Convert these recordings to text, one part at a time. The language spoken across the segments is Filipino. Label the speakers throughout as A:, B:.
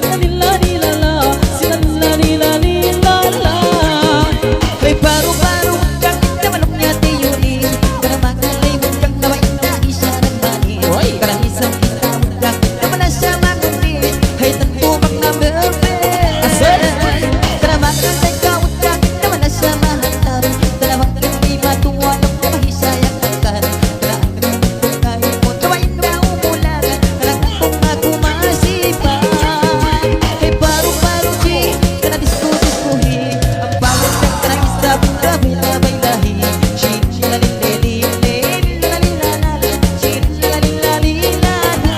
A: Lila-lila-lila-la, sila lila-lila-lila-la.
B: May paru-paru kang namanok niya tiyuin. Para makalay mo kang nawain na isa ng mani.
A: Oy!
B: Karang isang kitawag lang naman na siya makundi. Hay tantumak na merpes.
A: Asal!
B: Para makalay kawag lang naman na siya mahantar. Dalawang hindi matuwa ng mahisayang kantar. Para ang ganun kayo mo tawain na umulan. Karang kung ako masipag. Hay paru-paru di ka na disco-discohi. Ang bawat ng karang isa bunda-bila-bailahi. Shing-la-li-li-li-li-la-li-la-la-la. Shing-la-li-la-li-la-la.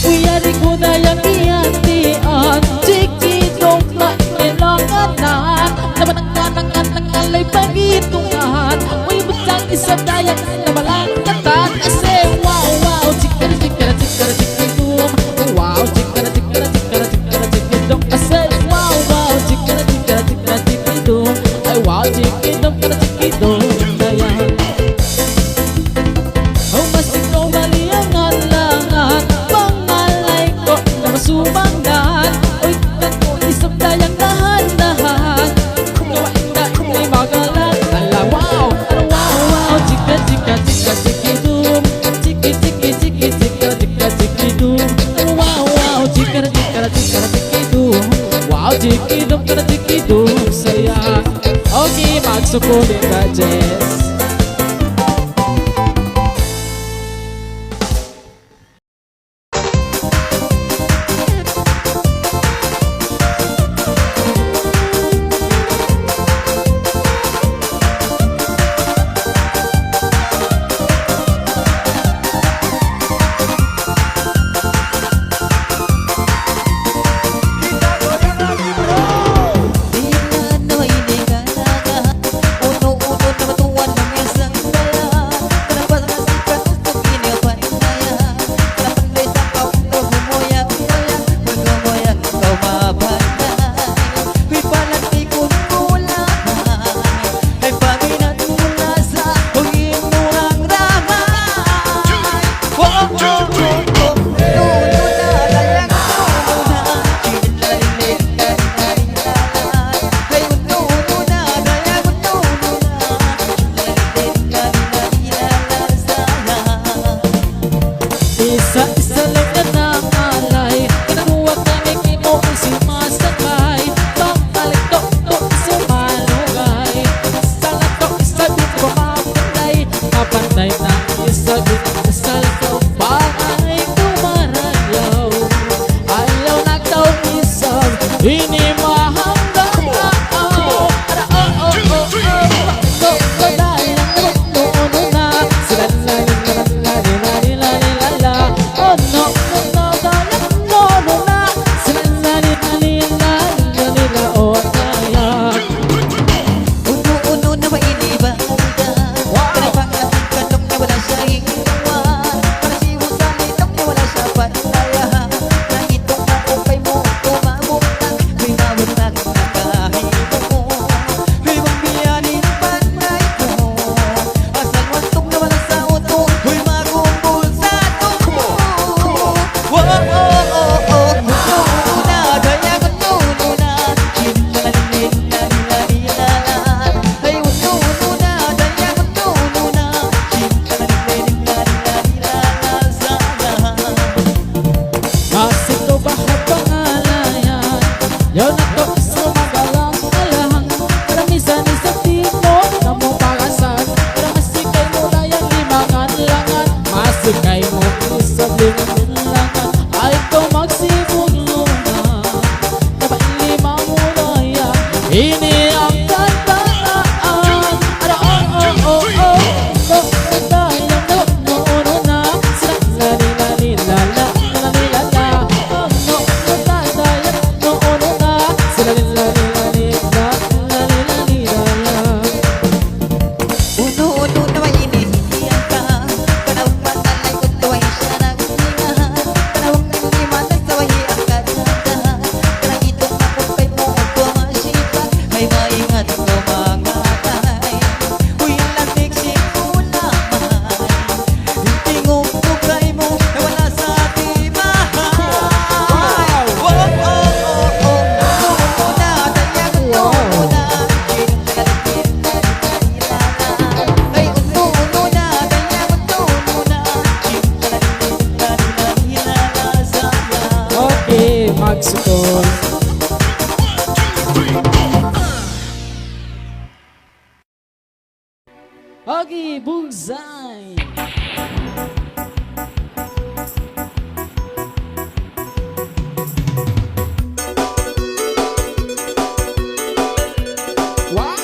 A: Uyari ko na yung iyantian, chikitong mailanganan. Namanangananganangalay pagitungan. Uy, butang isang dayan na malangkatan. Kasi wow, wow, chikara, chikara, chikara, chikidum. Wow, chikara, chikara, chikara, chikara, chikidum. Kasi wow, wow, chikara, chikara, chikara, chikidum. Ay wow, chikidum, kara, chikidum. Dayan. Oh, mas ikaw mali ang alangan. Pangalay ko na masumanggan. Oy, tanto isang dayang dahan-dahan. Kung gawain na ikay magalang. Ala, wow! Ala, wow, wow! Chika, chika, chika, chikidum. Chiki, chiki, chiki, chika, chika, chikidum. Ala, wow, wow! Chika, chika, chika, chikidum. Wow, chikidum, kara, chikidum. Saya. Okay, magsukulin ka, Jess.
B: Di na no'y nagalaga. Uno-uno na matuwan ng
A: Okay, bullseye. Wow!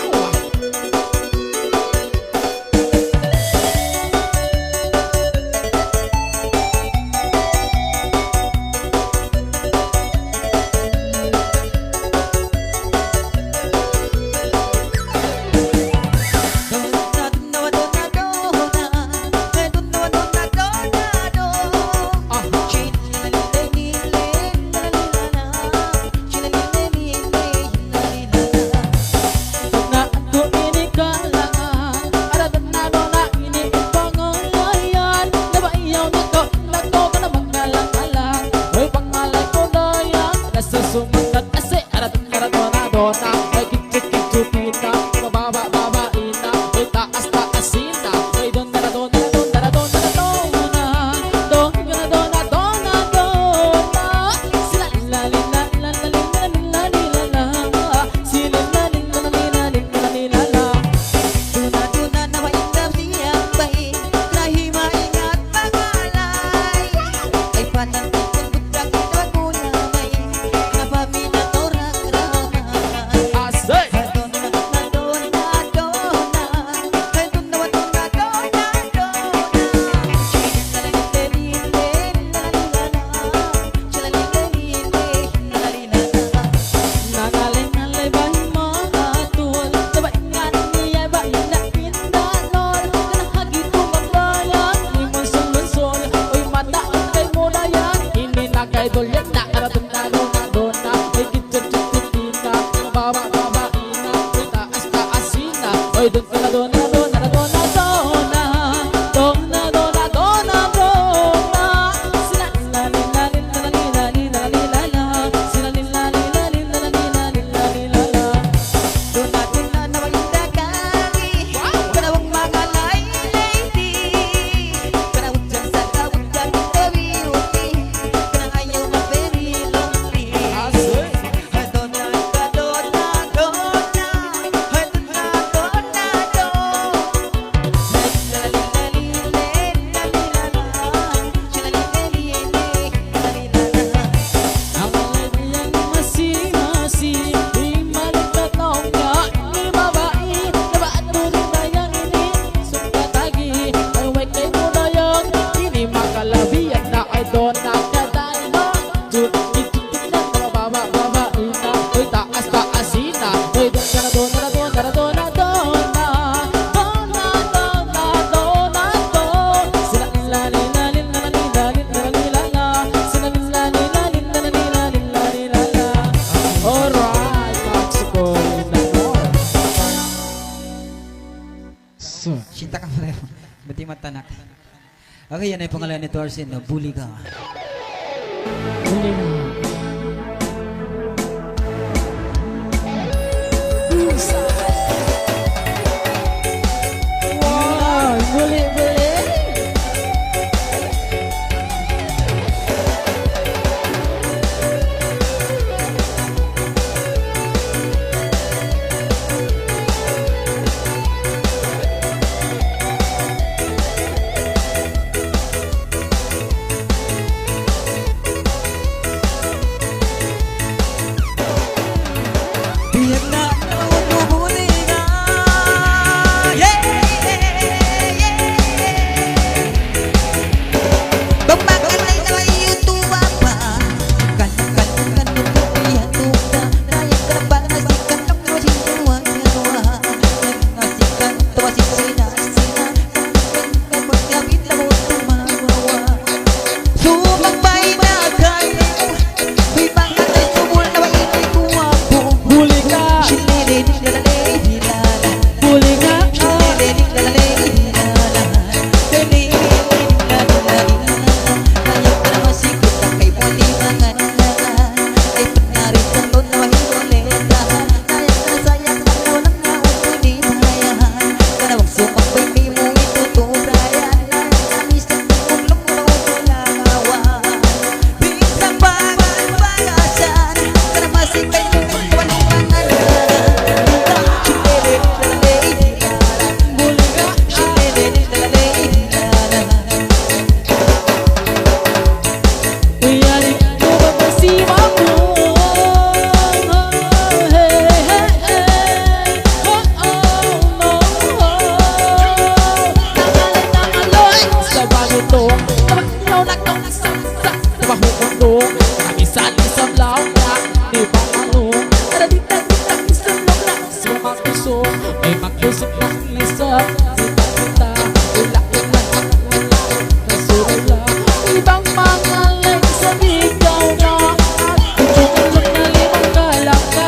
B: Cinta ka pareho. Buti matanak. Okay, yan ay pangalan ni Torsin, no? Bully ka.
A: Huli na. Wow, huli.
B: Biyak na
A: May mag-usap na isa kita ula-ula kasurula ibang mga like sa ligaw na at tutulog na limang kalaka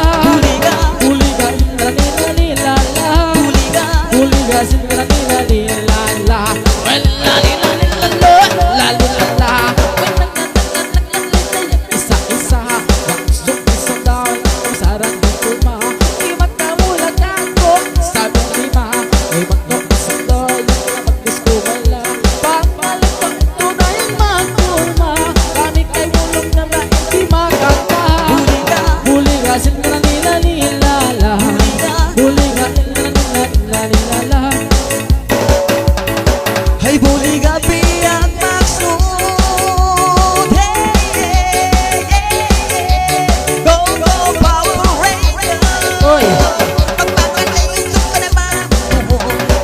A: Buliga, nila-nila-nila-la Buliga, nila-nila-nila-la Well, la-li-la-li-la-la La-li-la-la Isa-isa Isa daw Sarang di kulma Imat na mula kako Sabi lima Imat no isa daw Magdis ko wala Pagmalag pang tunay magkulma Kami kay mulong na ba Hindi makaka Buliga nila-nila-nila-la Buliga nila-nila-nila-la
B: Ay buliga biyak maksud Hey, hey, hey Go, go, Power Rangers
A: Oy
B: Pagpapalay gusto ka naman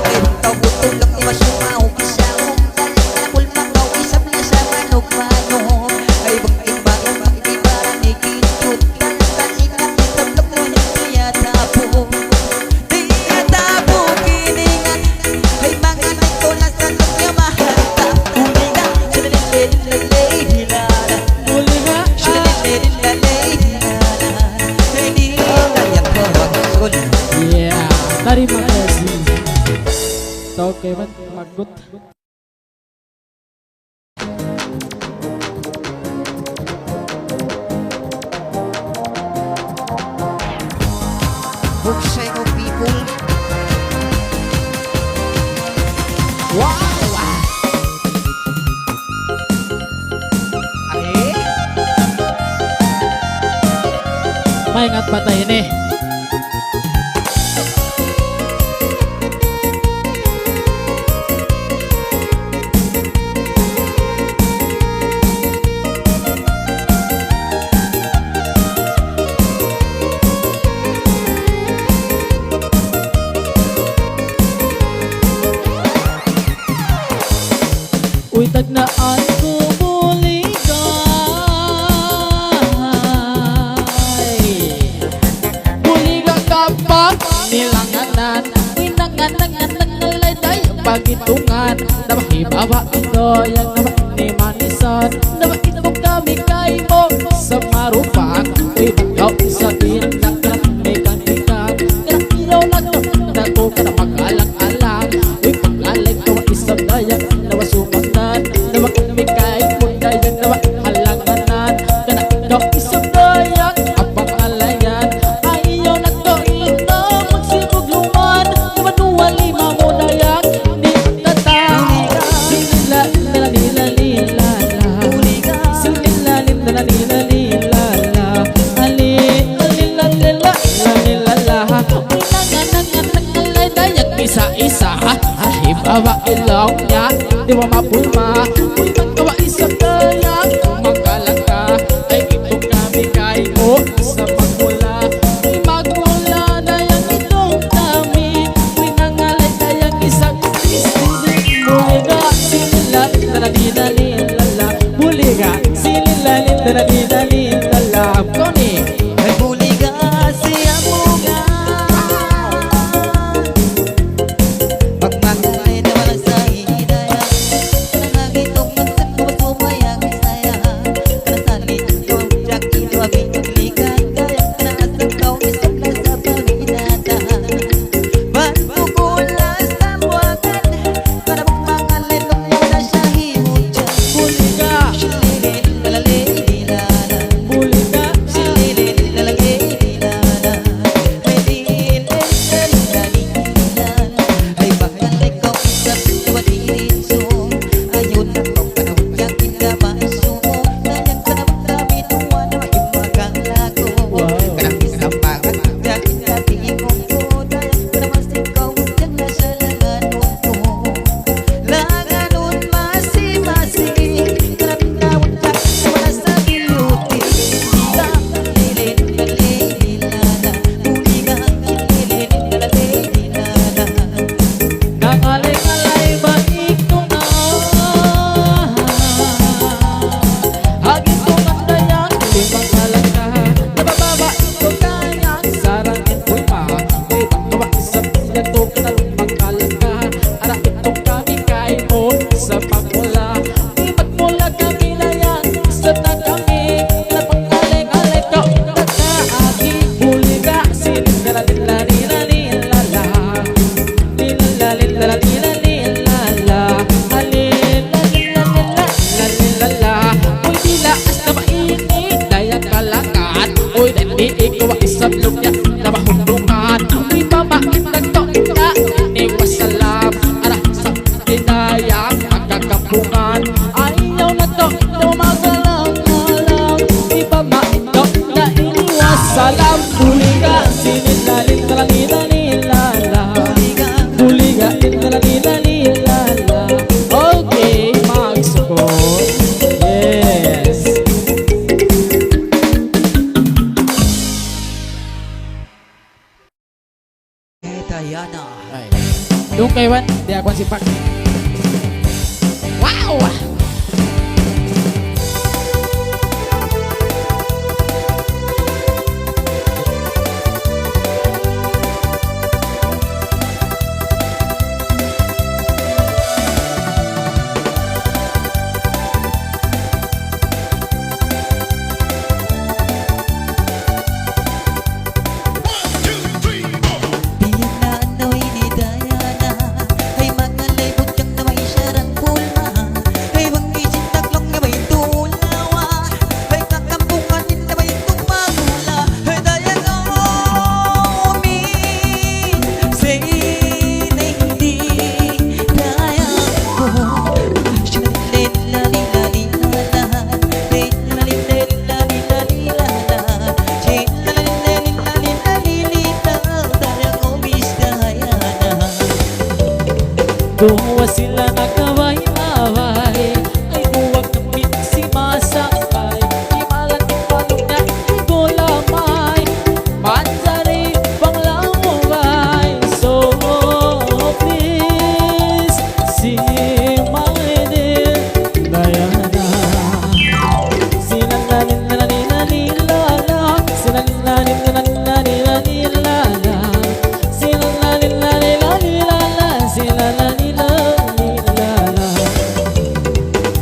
B: Ay tawag-tulog masumaw Isang kalkulmakaw Isang lasa manok-manok Ay bakit-bakit parang ikitut Tal-tal-inang itablog mo ng tiyatapo Tiyatapo kiningan Ay mga nito na sa niya mahanta Buliga, sinalilililay hilala
A: Buliga
B: Sinalilililay hilala Hindi layak mo magsul
A: Yeah, terima kasih. Oke, man, magut.
B: Buksay mo people
A: Wow!
B: Ay
A: Maingat pa tayo ni. Uy, tagnaan ko buligay kapag nilanganan Uy, nangananganangalay pagitungan Nabahibawa ito yang nabahimanisan Nabahitong kami kay mo sa marupak Uy, ikaw isabihin na may kantikan Kanakiyaw na to, nato ka na mag-alang-alang Uy, pag-alay ko ang isang dayak Nawasumanan, nawakimik kay mo dayak Nawahalanganan, kana ikaw isang dayak Ang pangalayan, ayaw na to ito Magsibugluman, nabanuwa lima mo dayak Di tatang, sinila-nila-nila-nila Sinila-nila-nila-nila Ali-alila-lila-nila-nila Uy, nangananganangalay dayak isa-isa Hahibawa ilaw niya, di mo mapulma Uy, magkawa isang dayak Magalang ka, ay ito kami kay mo Sa magmula, uy magmula dayang itong kami Uy, nangalay dayang isang istisig Buliga, sinila-nila-nila-nila Buliga, sinila-nila-nila-nila Koni
B: Ay buliga siya mo nga Pagmagulay na walang sa hidaya Nangagitong Dayana.
A: Ay. Doon kay Wan, di ako si Pak. Wow!
B: Biyanaan na way ni Dayana, ay mga laybot kang na may syarang pulma, ay wag isip taglong na may tulawa, ay kakampungan din na may tumagula, ay Dayana say na hindi kaya ko.
A: Duwa sila nagkaway-away, ay huwag ng si masakay, imalating palong na igulamay, manzari pang lamubay. So please, see my dear Diana. Sinalalinalalinalilala, sinalalinalalinalilala, sinalalinalalinalilala, sinalalinalalinalala.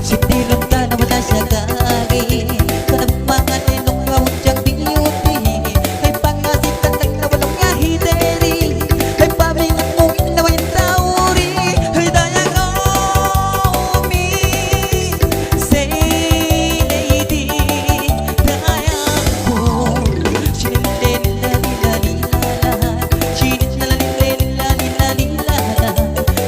B: Sinilong ka na wala sa gagi, kanampangan ay nung gawang siyang beauty, ay pangasitan ng nawalong ahideri, ay pabingat mong inaway ang tauri, ay dayang say lady, dayang ko. Sinilalilalilala, sinilalilalilala,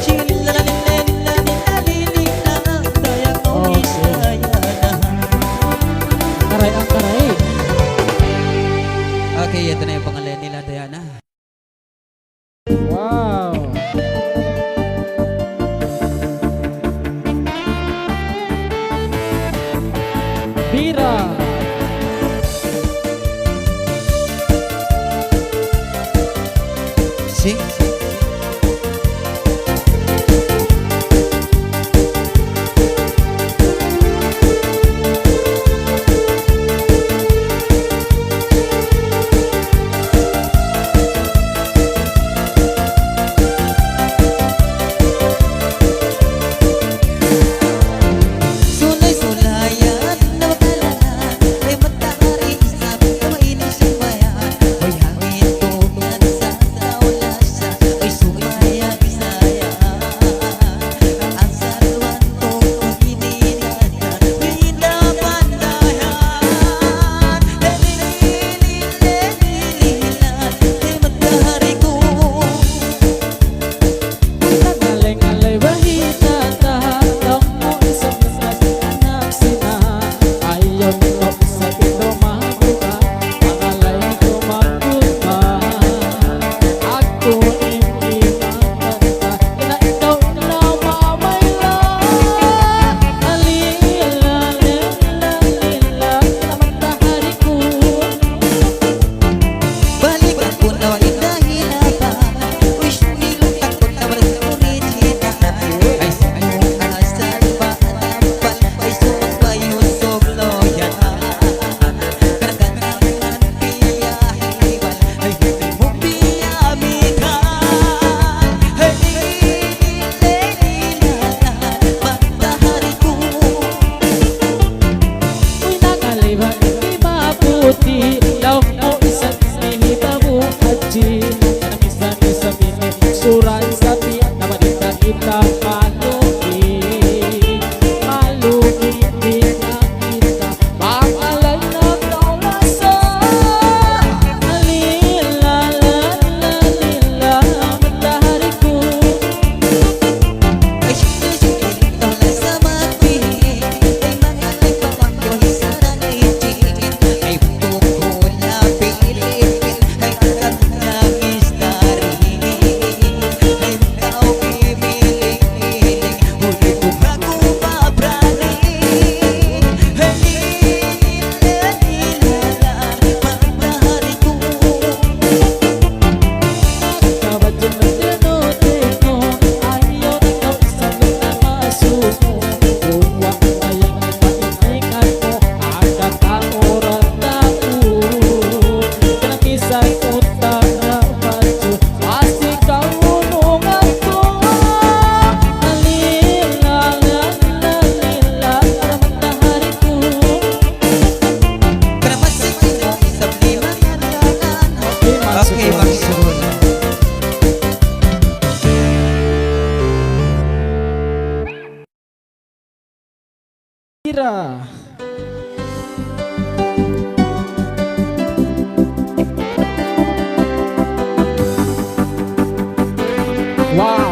B: sinilalilalilala, dayang ko Dayana.
A: Karay ang karay.
B: Okay, ito na yung pangalan nila, Dayana.
A: Wow! Bira!
B: Sing.
A: Ira. Wow.